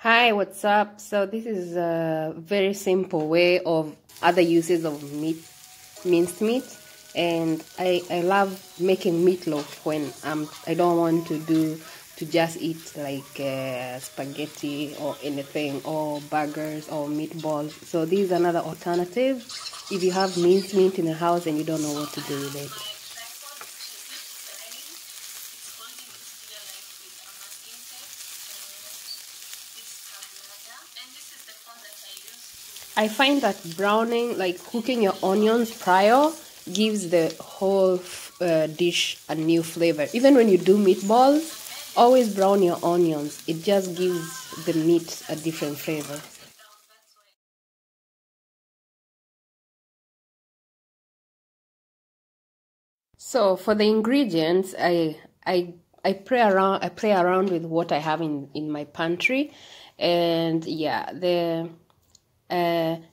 Hi, what's up? So this is a very simple way of other uses of minced meat, and I love making meatloaf when I don't want to just eat like spaghetti or anything, or burgers or meatballs. So this is another alternative if you have minced meat in the house and you don't know what to do with it. I find that browning, like cooking your onions prior, gives the whole dish a new flavor. Even when you do meatballs, always brown your onions. It just gives the meat a different flavor. So for the ingredients, I play around with what I have in my pantry, and yeah,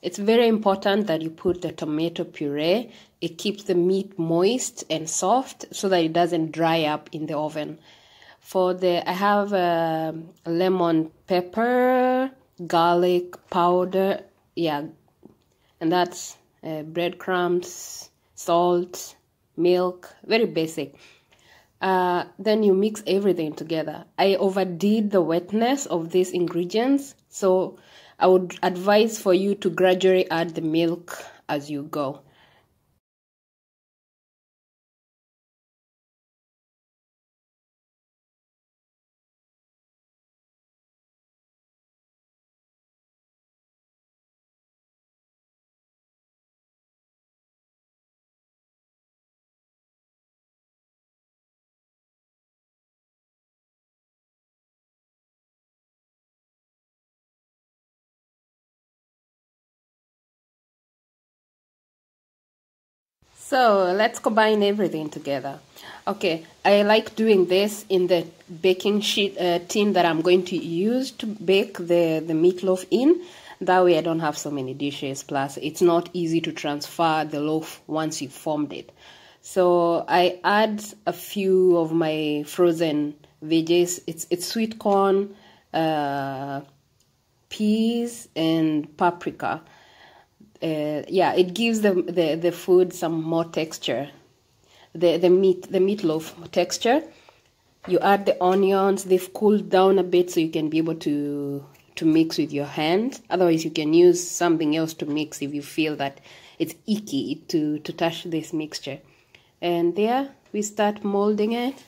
it's very important that you put the tomato puree. It keeps the meat moist and soft so that it doesn't dry up in the oven. I have lemon pepper, garlic powder, yeah, and that's breadcrumbs, salt, milk, very basic. Then you mix everything together. I overdid the wetness of these ingredients, so I would advise for you to gradually add the milk as you go. So let's combine everything together. Okay, I like doing this in the baking sheet tin that I'm going to use to bake the meatloaf in. That way I don't have so many dishes, plus it's not easy to transfer the loaf once you've formed it. So I add a few of my frozen veggies. It's sweet corn, peas, and paprika. Yeah, it gives the food some more texture. The meatloaf texture. You add the onions. They've cooled down a bit, so you can be able to mix with your hand. Otherwise, you can use something else to mix if you feel that it's icky to touch this mixture. And there we start molding it.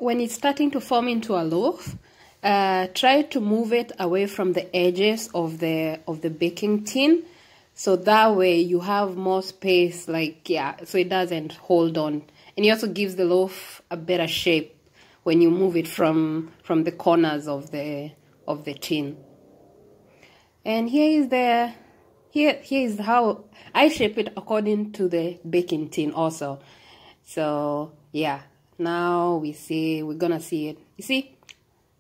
When it's starting to form into a loaf, try to move it away from the edges of the baking tin, so that way you have more space, like, yeah, so it doesn't hold on, and it also gives the loaf a better shape when you move it from the corners of the tin. And here is how I shape it according to the baking tin also. So yeah, now we're gonna see it. You see,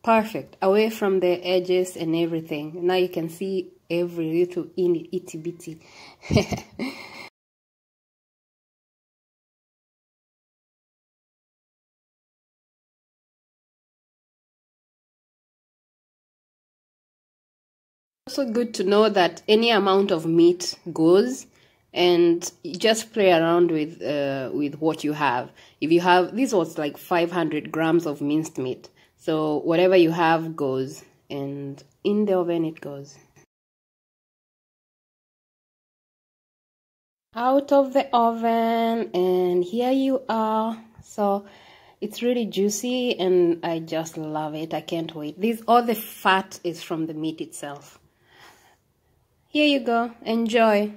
perfect, away from the edges and everything. Now you can see every little itty bitty. Also good to know that any amount of meat goes, and you just play around with what you have. If you have, this was like 500 grams of minced meat, so whatever you have goes, and in the oven it goes. Out of the oven, and here you are. So it's really juicy, and I just love it. I can't wait. All the fat is from the meat itself. Here you go. Enjoy.